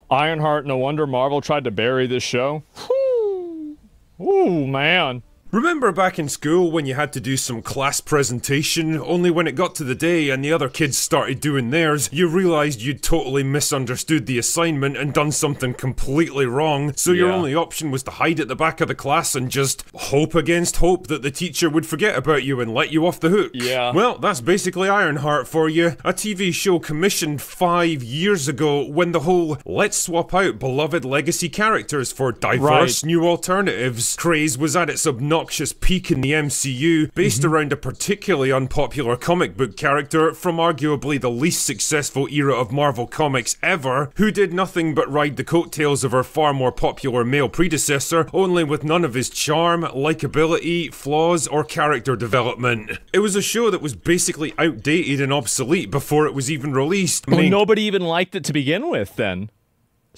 Ironheart, no wonder Marvel tried to bury this show. Whew. Ooh, man. Remember back in school when you had to do some class presentation, only when it got to the day and the other kids started doing theirs, you realised you'd totally misunderstood the assignment and done something completely wrong, so your only option was to hide at the back of the class and just hope against hope that the teacher would forget about you and let you off the hook. Yeah. Well, that's basically Ironheart for you, a TV show commissioned 5 years ago when the whole let's swap out beloved legacy characters for diverse new alternatives craze was at its obnoxious peak in the MCU, based around a particularly unpopular comic book character from arguably the least successful era of Marvel Comics ever, who did nothing but ride the coattails of her far more popular male predecessor, only with none of his charm, likability, flaws, or character development. It was a show that was basically outdated and obsolete before it was even released. Well, nobody even liked it to begin with, then.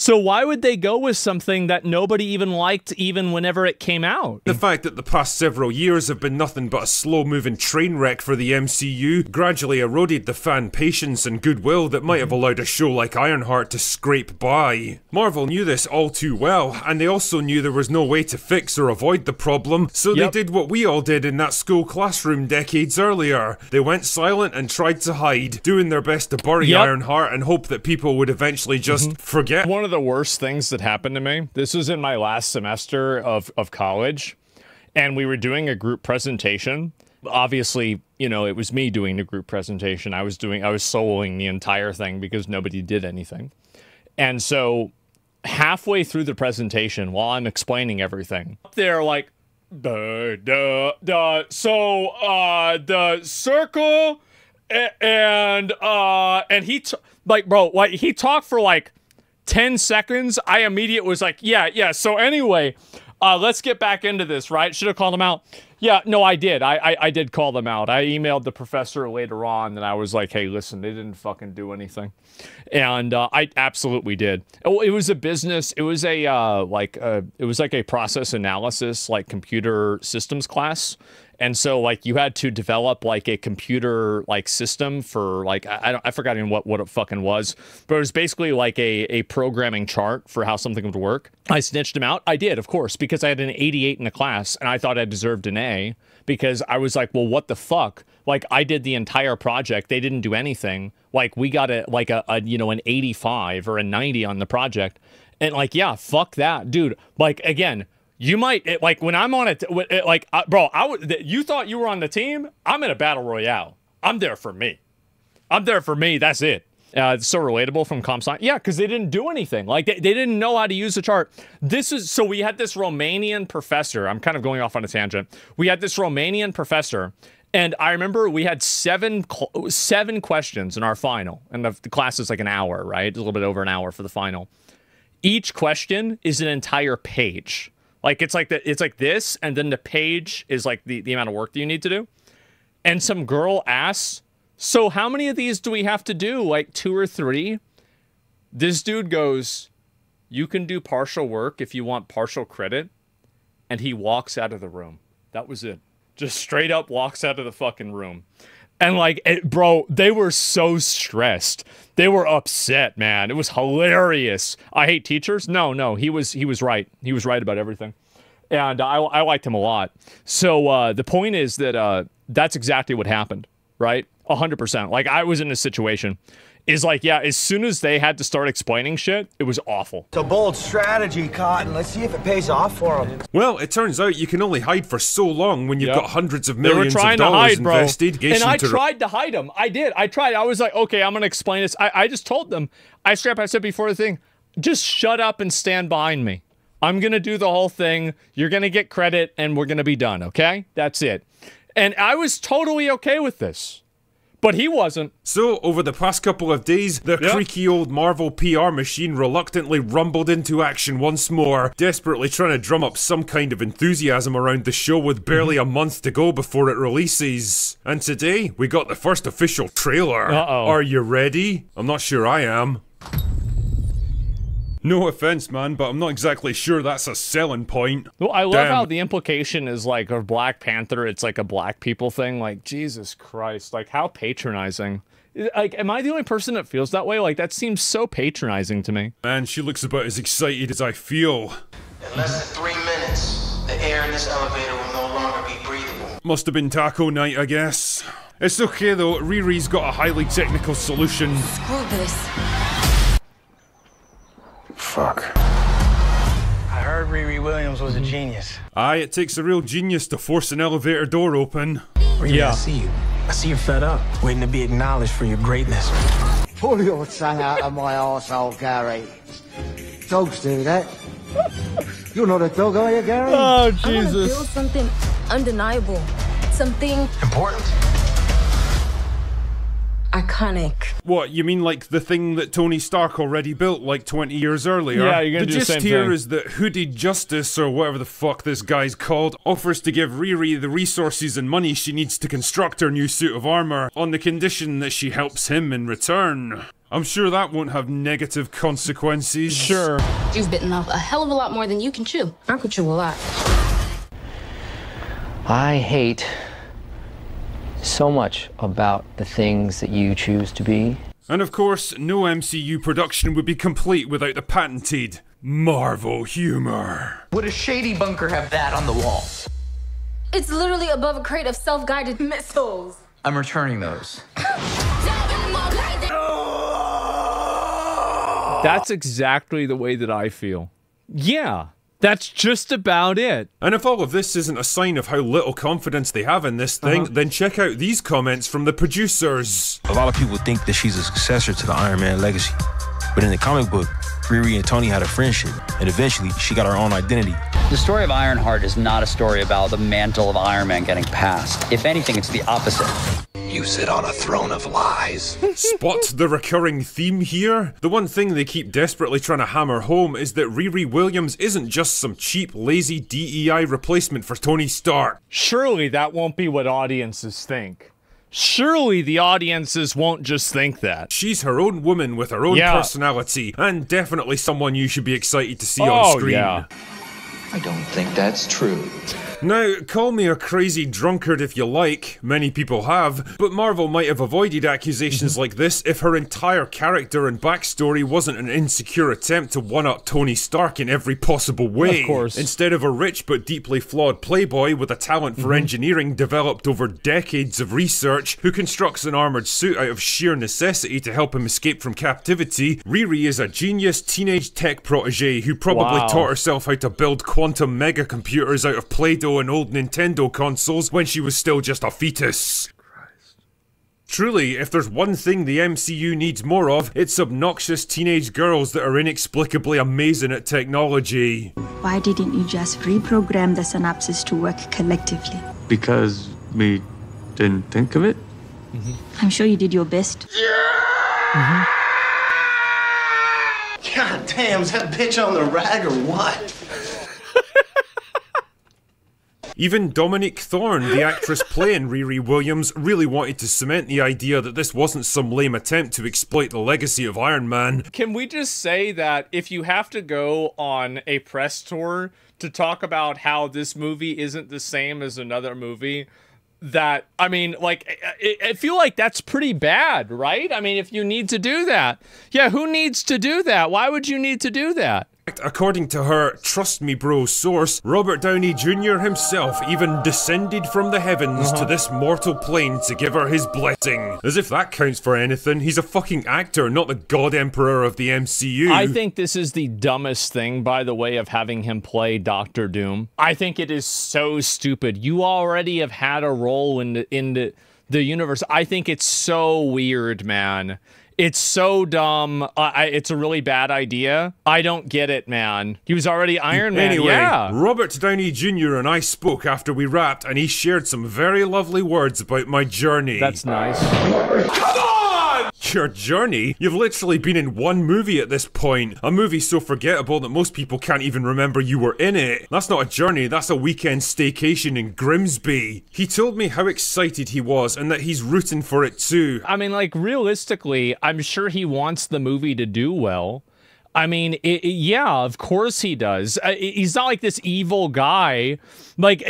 So why would they go with something that nobody even liked even whenever it came out? The fact that the past several years have been nothing but a slow-moving train wreck for the MCU gradually eroded the fan patience and goodwill that might have allowed a show like Ironheart to scrape by. Marvel knew this all too well, and they also knew there was no way to fix or avoid the problem, so they did what we all did in that school classroom decades earlier. They went silent and tried to hide, doing their best to bury Ironheart and hope that people would eventually just forget. One of the worst things that happened to me, this was in my last semester of college, and we were doing a group presentation. Obviously, you know, it was me doing the group presentation. I was soloing the entire thing because nobody did anything. And so halfway through the presentation, while I'm explaining everything, they're like, the circle and he he talked for like 10 seconds. I immediately was like, yeah. So anyway, let's get back into this, right? Should have called them out. Yeah, no, I did. I did call them out. I emailed the professor later on and I was like, hey, listen, they didn't fucking do anything. And I absolutely did. It was a business. It was a it was like a process analysis, like computer systems class. And so, like, you had to develop, like, a computer, like, system for, like, I forgot even what it fucking was. But it was basically, like, a programming chart for how something would work. I snitched him out. I did, of course, because I had an 88 in the class, and I thought I deserved an A. Because I was like, well, what the fuck? Like, I did the entire project. They didn't do anything. Like, we got an 85 or a 90 on the project. And, like, yeah, fuck that. Dude, like, again... You might, like, when I'm on it, bro, you thought you were on the team? I'm in a battle royale. I'm there for me. That's it. It's so relatable from comp science. Yeah, because they didn't do anything. Like, they didn't know how to use the chart. So we had this Romanian professor. I'm kind of going off on a tangent. We had this Romanian professor, and I remember we had seven questions in our final. And the class is like an hour, right? A little bit over an hour for the final. Each question is an entire page. Like, it's like this, and then the page is like the amount of work that you need to do. And some girl asks, so how many of these do we have to do? Like 2 or 3? This dude goes, you can do partial work if you want partial credit. And he walks out of the room. That was it. Just straight up walks out of the fucking room. And like, bro, they were so stressed. They were upset, man. It was hilarious. I hate teachers. No, he was right. He was right about everything. And I liked him a lot. So the point is that that's exactly what happened, right? 100%. Like, I was in this situation. Is like, yeah, as soon as they had to start explaining shit, it was awful. It's a bold strategy, Cotton. Let's see if it pays off for them. Well, it turns out you can only hide for so long when you've got hundreds of millions of dollars invested. And I tried to hide them. I did. I tried. I was like, okay, I'm going to explain this. I just told them. I said before the thing, just shut up and stand behind me. I'm going to do the whole thing. You're going to get credit and we're going to be done, okay? That's it. And I was totally okay with this. But he wasn't. So, over the past couple of days, the creaky old Marvel PR machine reluctantly rumbled into action once more, desperately trying to drum up some kind of enthusiasm around the show with barely a month to go before it releases. And today, we got the first official trailer. Are you ready? I'm not sure I am. No offense, man, but I'm not exactly sure that's a selling point. Well, I love how the implication is like a Black Panther, it's like a black people thing. Like, Jesus Christ, like how patronizing. Like, am I the only person that feels that way? Like, that seems so patronizing to me. Man, she looks about as excited as I feel. In less than 3 minutes, the air in this elevator will no longer be breathable. Must have been taco night, I guess. It's okay though, Riri's got a highly technical solution. Screw this. Fuck. I heard Riri Williams was a genius. Aye, it takes a real genius to force an elevator door open. Yeah. I see you. I see you're fed up, waiting to be acknowledged for your greatness. Pull your tongue out of my arsehole, Gary. Dogs do that. You're not a dog, are you, Gary? Oh, I want to Jesus. build something undeniable. Something Important? iconic. What, you mean like the thing that Tony Stark already built like 20 years earlier? Yeah, you're gonna the do the gist same here thing. is that Hooded Justice, or whatever the fuck this guy's called, offers to give Riri the resources and money she needs to construct her new suit of armor, on the condition that she helps him in return. I'm sure that won't have negative consequences. Sure. You've bitten off a hell of a lot more than you can chew. I could chew a lot. I hate so much about the things that you choose to be. And of course, no MCU production would be complete without the patented Marvel humor. Would a shady bunker have that on the wall? It's literally above a crate of self-guided missiles. I'm returning those. That's exactly the way that I feel. Yeah, that's just about it. And if all of this isn't a sign of how little confidence they have in this thing, then check out these comments from the producers. A lot of people think that she's a successor to the Iron Man legacy. But in the comic book, Riri and Tony had a friendship, and eventually she got her own identity. The story of Ironheart is not a story about the mantle of Iron Man getting passed. If anything, it's the opposite. You sit on a throne of lies. Spot the recurring theme here? The one thing they keep desperately trying to hammer home is that Riri Williams isn't just some cheap, lazy DEI replacement for Tony Stark. Surely that won't be what audiences think. Surely the audiences won't just think that. She's her own woman with her own personality, and definitely someone you should be excited to see on screen. Yeah. I don't think that's true. Now, call me a crazy drunkard if you like, many people have, but Marvel might have avoided accusations like this if her entire character and backstory wasn't an insecure attempt to one-up Tony Stark in every possible way. Of course. Instead of a rich but deeply flawed playboy with a talent for engineering developed over decades of research who constructs an armored suit out of sheer necessity to help him escape from captivity, Riri is a genius teenage tech protege who probably taught herself how to build quantum mega computers out of Play-Doh and old Nintendo consoles when she was still just a fetus. Truly, if there's one thing the MCU needs more of, it's obnoxious teenage girls that are inexplicably amazing at technology. Why didn't you just reprogram the synapses to work collectively? Because we didn't think of it? I'm sure you did your best. God damn, is that bitch on the rag or what? Even Dominique Thorne, the actress playing Riri Williams, really wanted to cement the idea that this wasn't some lame attempt to exploit the legacy of Iron Man. Can we just say that if you have to go on a press tour to talk about how this movie isn't the same as another movie, that, I mean, like, I feel like that's pretty bad, right? I mean, if you need to do that. Yeah, who needs to do that? Why would you need to do that? According to her Trust Me Bro source, Robert Downey Jr. himself even descended from the heavens to this mortal plane to give her his blessing. As if that counts for anything, he's a fucking actor, not the God Emperor of the MCU. I think this is the dumbest thing, by the way, of having him play Doctor Doom. I think it is so stupid. You already have had a role in the universe. I think it's so weird, man. It's so dumb. It's a really bad idea. I don't get it, man. He was already Iron Man. Anyway, yeah. Robert Downey Jr. and I spoke after we wrapped, and he shared some very lovely words about my journey. That's nice. Come on! Your journey? You've literally been in one movie at this point. A movie so forgettable that most people can't even remember you were in it. That's not a journey, that's a weekend staycation in Grimsby. He told me how excited he was and that he's rooting for it too. I mean, like, realistically, I'm sure he wants the movie to do well. I mean, yeah, of course he does. He's not like this evil guy. Like,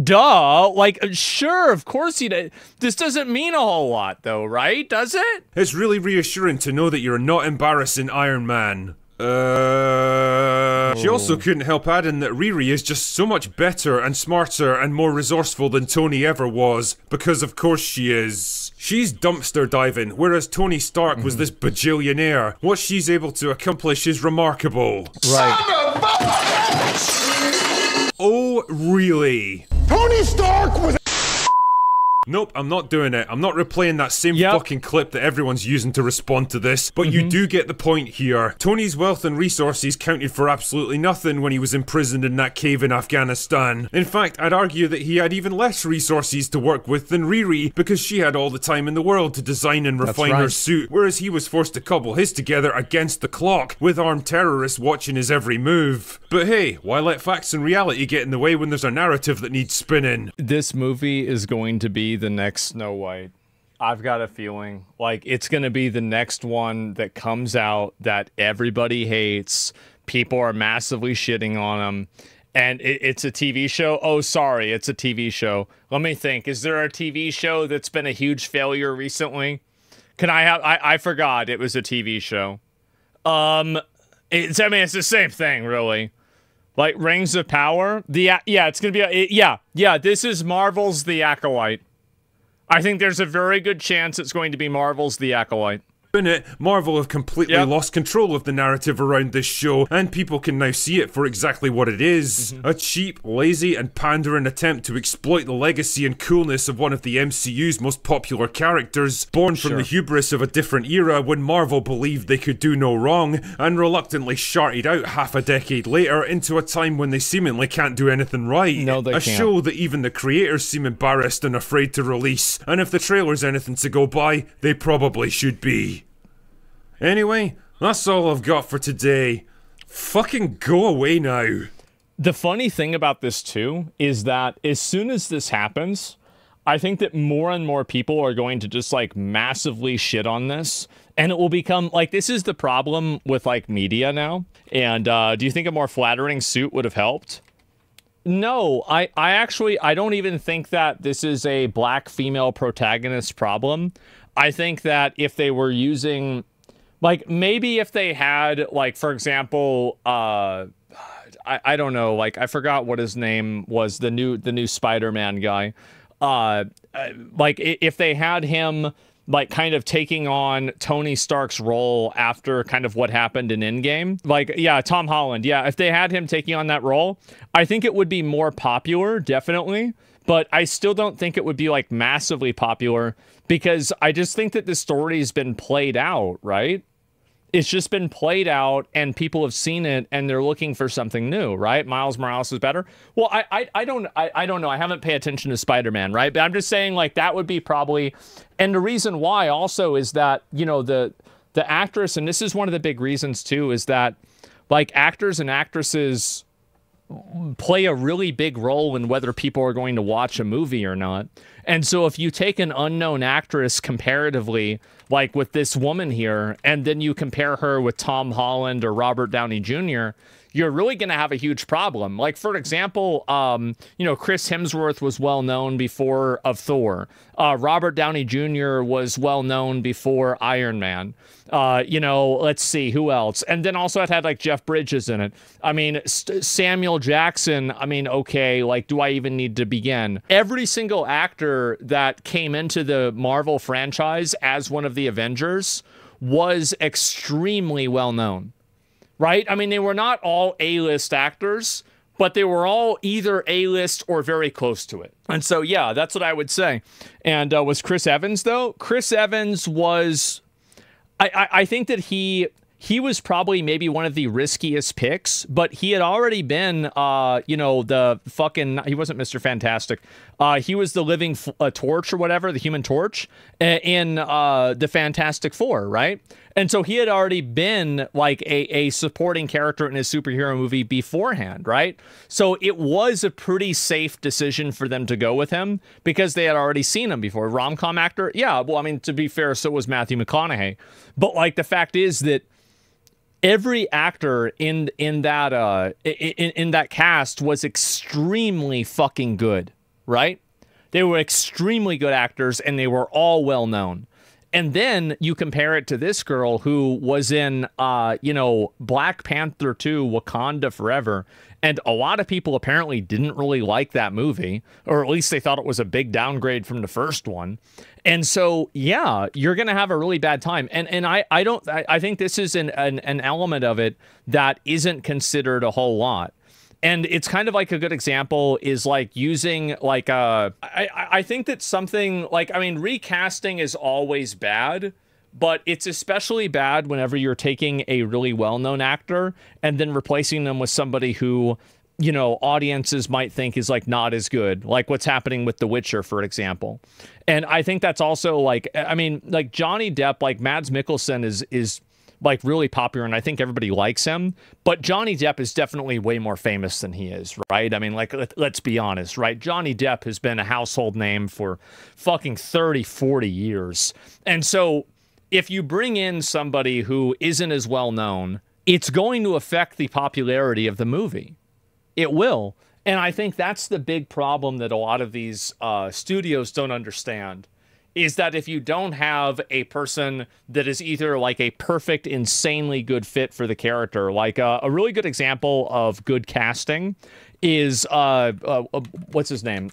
duh. Like, sure, of course he does. This doesn't mean a whole lot, though, right? Does it? It's really reassuring to know that you're not embarrassing Iron Man. She also couldn't help adding that Riri is just so much better and smarter and more resourceful than Tony ever was, because of course she is. She's dumpster diving, whereas Tony Stark was this bajillionaire. What she's able to accomplish is remarkable. Right. Oh, really? Tony Stark was. Nope, I'm not doing it. I'm not replaying that same fucking clip that everyone's using to respond to this, but you do get the point here. Tony's wealth and resources counted for absolutely nothing when he was imprisoned in that cave in Afghanistan. In fact, I'd argue that he had even less resources to work with than Riri, because she had all the time in the world to design and refine her suit, whereas he was forced to cobble his together against the clock, with armed terrorists watching his every move. But hey, why let facts and reality get in the way when there's a narrative that needs spinning? This movie is going to be the next Snow White. I've got a feeling like it's going to be the next one that comes out that everybody hates. People are massively shitting on them. And it's a TV show. Oh, sorry, it's a TV show. Let me think. Is there a TV show that's been a huge failure recently? Can I have... I forgot it was a TV show. I mean, it's the same thing, really. Like Rings of Power. Yeah, it's going to be... Yeah, this is Marvel's The Acolyte. I think there's a very good chance it's going to be Marvel's The Acolyte. In it, Marvel have completely lost control of the narrative around this show, and people can now see it for exactly what it is. A cheap, lazy, and pandering attempt to exploit the legacy and coolness of one of the MCU's most popular characters, born from the hubris of a different era when Marvel believed they could do no wrong, and reluctantly sharted out half a decade later into a time when they seemingly can't do anything right. No, they can't. A show that even the creators seem embarrassed and afraid to release, and if the trailer's anything to go by, they probably should be. Anyway, that's all I've got for today. Fucking go away now. The funny thing about this, too, is that as soon as this happens, I think that more and more people are going to just, like, massively shit on this. And it will become, like, this is the problem with, like, media now. And do you think a more flattering suit would have helped? No, I actually don't even think that this is a black female protagonist problem. I think that if they were using... Like, maybe if they had, like, for example, I don't know, like, I forgot what his name was, the new Spider-Man guy. Like, if they had him, like, kind of taking on Tony Stark's role after kind of what happened in Endgame. Like, yeah, Tom Holland, yeah, if they had him taking on that role, I think it would be more popular, definitely. But I still don't think it would be, like, massively popular because I just think that the story has been played out, right? It's just been played out and people have seen it and they're looking for something new, right? Miles Morales is better. Well, I don't know. I haven't paid attention to Spider-Man, right? But I'm just saying, like, that would be probably... And the reason why also is that, you know, the actress, and this is one of the big reasons, too, is that, like, actors and actresses play a really big role in whether people are going to watch a movie or not. And so if you take an unknown actress comparatively, like with this woman here, and then you compare her with Tom Holland or Robert Downey Jr., you're really going to have a huge problem. Like, for example, you know, Chris Hemsworth was well known before of Thor. Robert Downey Jr. was well known before Iron Man. You know, let's see, who else? And then also it had, like, Jeff Bridges in it. I mean, Samuel Jackson, I mean, okay, like, do I even need to begin? Every single actor that came into the Marvel franchise as one of the Avengers was extremely well known. Right? I mean, they were not all A-list actors, but they were all either A-list or very close to it. And so, yeah, that's what I would say. And was Chris Evans, though? Chris Evans was... I think that he was probably maybe one of the riskiest picks, but he had already been, you know, the fucking... He wasn't Mr. Fantastic. He was the living torch or whatever, the Human Torch, in the Fantastic Four, right? And so he had already been, like, a supporting character in a superhero movie beforehand, right? So it was a pretty safe decision for them to go with him because they had already seen him before. Rom-com actor? Yeah, well, I mean, to be fair, so was Matthew McConaughey. But, like, the fact is that every actor in that cast was extremely fucking good, right? They were extremely good actors, and they were all well known. And then you compare it to this girl who was in, you know, Black Panther 2, Wakanda Forever. And a lot of people apparently didn't really like that movie, or at least they thought it was a big downgrade from the first one. And so, yeah, you're going to have a really bad time. And I think this is an element of it that isn't considered a whole lot. And it's kind of like a good example is like using like I think that something like, I mean, recasting is always bad, but it's especially bad whenever you're taking a really well-known actor and then replacing them with somebody who, you know, audiences might think is like not as good, like what's happening with The Witcher, for example. And I think that's also like, I mean, like Johnny Depp, like Mads Mikkelsen is like really popular, and I think everybody likes him, but Johnny Depp is definitely way more famous than he is, right? I mean, like, let's be honest, right? Johnny Depp has been a household name for fucking 30, 40 years. And so if you bring in somebody who isn't as well known, it's going to affect the popularity of the movie. It will. And I think that's the big problem that a lot of these studios don't understand, is that if you don't have a person that is either like a perfect, insanely good fit for the character, like a really good example of good casting is, what's his name?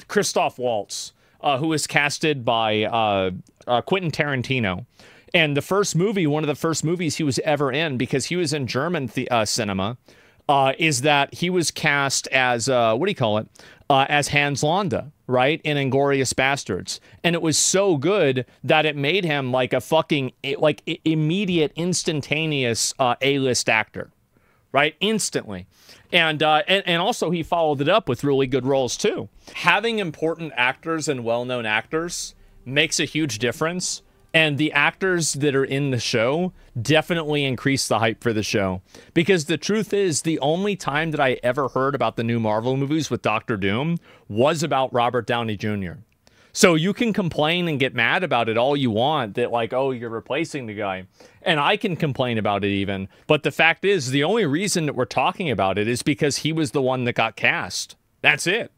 Christoph Waltz, who was casted by Quentin Tarantino. And the first movie, one of the first movies he was ever in, because he was in German cinema, is that he was cast as, what do you call it? As Hans Landa, right? In Inglourious Bastards. And it was so good that it made him like a fucking, like immediate, instantaneous A-list actor, right? Instantly. And also he followed it up with really good roles too. Having important actors and well-known actors makes a huge difference. And the actors that are in the show definitely increase the hype for the show. Because the truth is, the only time that I ever heard about the new Marvel movies with Doctor Doom was about Robert Downey Jr. So you can complain and get mad about it all you want, that like, oh, you're replacing the guy. And I can complain about it even. But the fact is, the only reason that we're talking about it is because he was the one that got cast. That's it.